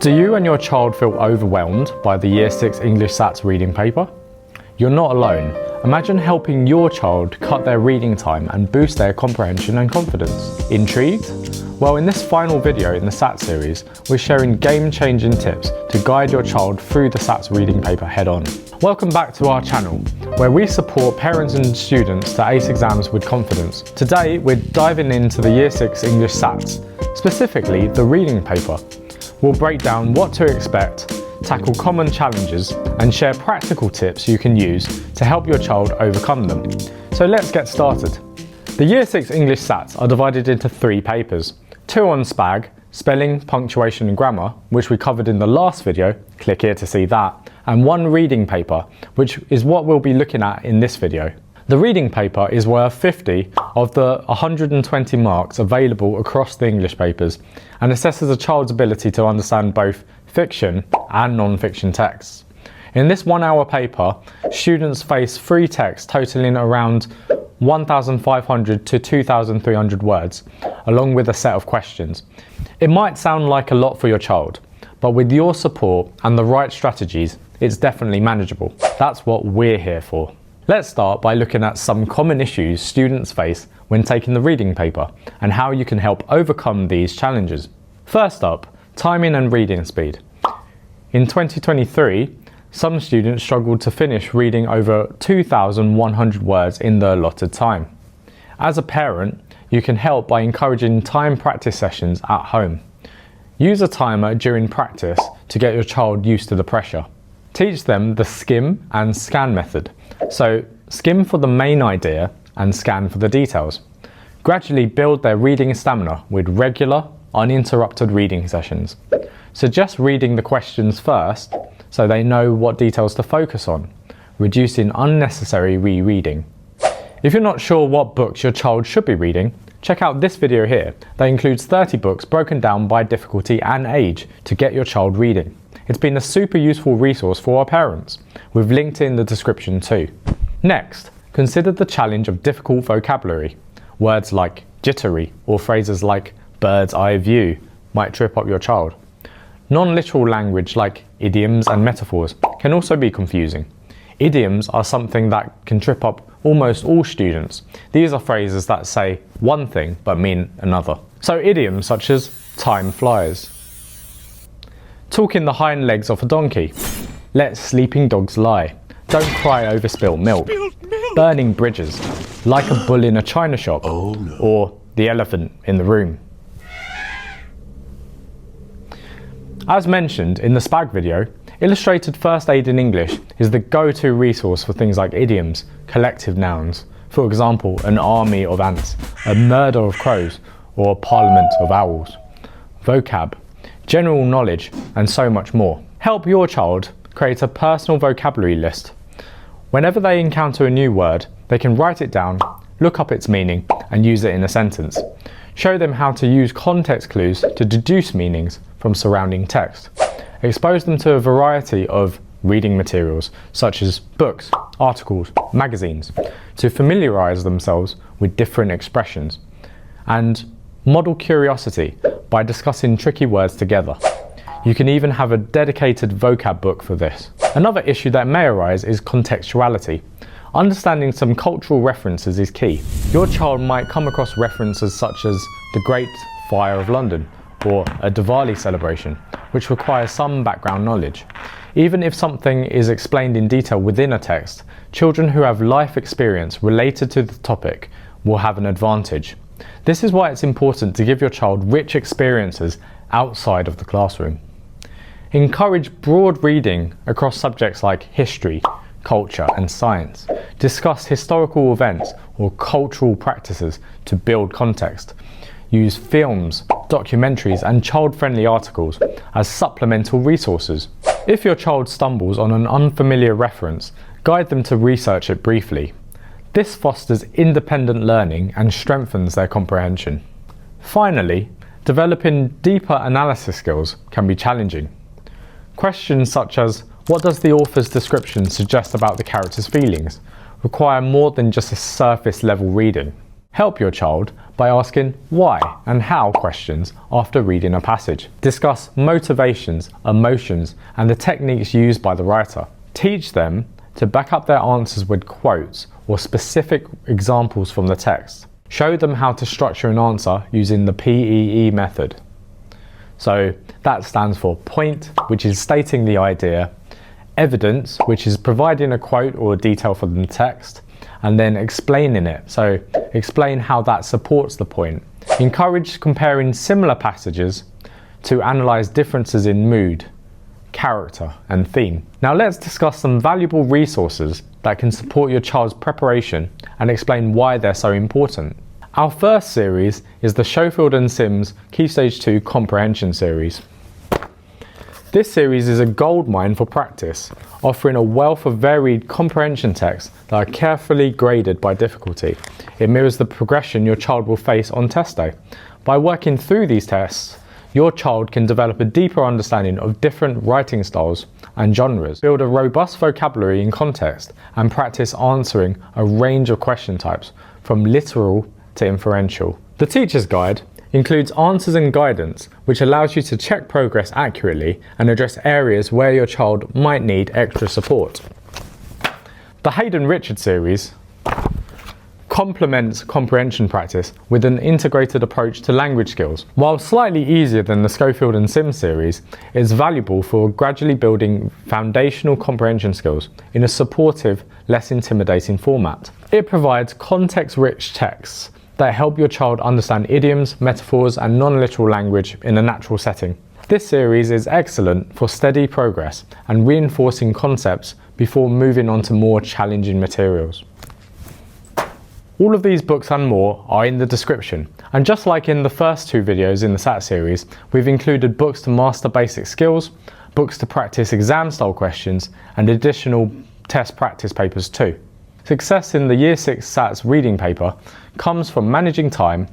Do you and your child feel overwhelmed by the Year 6 English SATs reading paper? You're not alone. Imagine helping your child cut their reading time and boost their comprehension and confidence. Intrigued? Well, in this final video in the SAT series, we're sharing game-changing tips to guide your child through the SATs reading paper head-on. Welcome back to our channel, where we support parents and students to ace exams with confidence. Today, we're diving into the Year 6 English SATs, specifically the reading paper. We'll break down what to expect, tackle common challenges, and share practical tips you can use to help your child overcome them. So let's get started. The Year 6 English SATs are divided into 3 papers. 2 on SPAG, spelling, punctuation and grammar, which we covered in the last video, click here to see that, and 1 reading paper, which is what we'll be looking at in this video. The reading paper is worth 50 of the 120 marks available across the English papers and assesses a child's ability to understand both fiction and non-fiction texts. In this 1-hour paper, students face 3 texts totaling around 1,500 to 2,300 words, along with a set of questions. It might sound like a lot for your child, but with your support and the right strategies, it's definitely manageable. That's what we're here for. Let's start by looking at some common issues students face when taking the reading paper and how you can help overcome these challenges. First up, timing and reading speed. In 2023, some students struggled to finish reading over 2,100 words in the allotted time. As a parent, you can help by encouraging time practice sessions at home. Use a timer during practice to get your child used to the pressure. Teach them the skim and scan method. So skim for the main idea and scan for the details. Gradually build their reading stamina with regular, uninterrupted reading sessions. Suggest reading the questions first so they know what details to focus on, reducing unnecessary rereading. If you're not sure what books your child should be reading, check out this video here that includes 30 books broken down by difficulty and age to get your child reading. It's been a super useful resource for our parents. We've linked it in the description too. Next, consider the challenge of difficult vocabulary. Words like jittery or phrases like bird's eye view might trip up your child. Non-literal language like idioms and metaphors can also be confusing. Idioms are something that can trip up almost all students. These are phrases that say one thing but mean another. So idioms such as time flies, talking the hind legs off a donkey, let sleeping dogs lie, don't cry over spilled milk, burning bridges, like a bull in a china shop, or the elephant in the room. As mentioned in the SPAG video, Illustrated First Aid in English is the go-to resource for things like idioms, collective nouns, for example, an army of ants, a murder of crows, or a parliament of owls, vocab, general knowledge, and so much more. Help your child create a personal vocabulary list. Whenever they encounter a new word, they can write it down, look up its meaning, and use it in a sentence. Show them how to use context clues to deduce meanings from surrounding text. Expose them to a variety of reading materials, such as books, articles, magazines, to familiarize themselves with different expressions. And model curiosity by discussing tricky words together. You can even have a dedicated vocab book for this. Another issue that may arise is contextuality. Understanding some cultural references is key. Your child might come across references such as the Great Fire of London or a Diwali celebration, which requires some background knowledge. Even if something is explained in detail within a text, children who have life experience related to the topic will have an advantage. This is why it's important to give your child rich experiences outside of the classroom. Encourage broad reading across subjects like history, culture and science. Discuss historical events or cultural practices to build context. Use films, documentaries and child-friendly articles as supplemental resources. If your child stumbles on an unfamiliar reference, guide them to research it briefly. This fosters independent learning and strengthens their comprehension. Finally, developing deeper analysis skills can be challenging. Questions such as, what does the author's description suggest about the character's feelings, require more than just a surface level reading. Help your child by asking why and how questions after reading a passage. Discuss motivations, emotions, and the techniques used by the writer. Teach them to back up their answers with quotes or specific examples from the text. Show them how to structure an answer using the PEE method. So that stands for point, which is stating the idea, evidence, which is providing a quote or a detail from the text, and then explaining it. So explain how that supports the point. Encourage comparing similar passages to analyze differences in mood, character, and theme. Now let's discuss some valuable resources that can support your child's preparation and explain why they're so important. Our first series is the Schofield and Sims Key Stage 2 Comprehension series. This series is a goldmine for practice, offering a wealth of varied comprehension texts that are carefully graded by difficulty. It mirrors the progression your child will face on test day. By working through these tests, your child can develop a deeper understanding of different writing styles and genres, build a robust vocabulary in context, and practice answering a range of question types, from literal to inferential. The Teacher's Guide includes answers and guidance, which allows you to check progress accurately and address areas where your child might need extra support. The Haydn Richard series complements comprehension practice with an integrated approach to language skills. While slightly easier than the Schofield and Sims series, it is valuable for gradually building foundational comprehension skills in a supportive, less intimidating format. It provides context-rich texts that help your child understand idioms, metaphors, and non-literal language in a natural setting. This series is excellent for steady progress and reinforcing concepts before moving on to more challenging materials. All of these books and more are in the description, and just like in the first two videos in the SAT series, we've included books to master basic skills, books to practice exam-style questions, and additional test practice papers too. Success in the Year 6 SATs reading paper comes from managing time,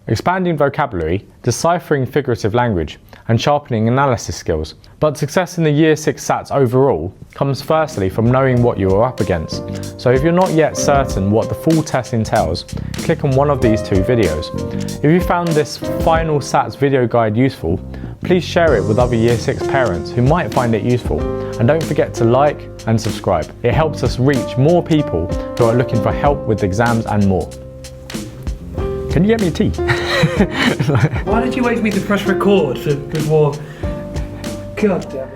expanding vocabulary, deciphering figurative language, and sharpening analysis skills. But success in the Year 6 SATs overall comes firstly from knowing what you are up against. So if you're not yet certain what the full test entails, click on one of these two videos. If you found this final SATs video guide useful, please share it with other Year 6 parents who might find it useful. And don't forget to like and subscribe. It helps us reach more people who are looking for help with exams and more. Can you get me a tea? Why did you wait for me to press record before? God damn.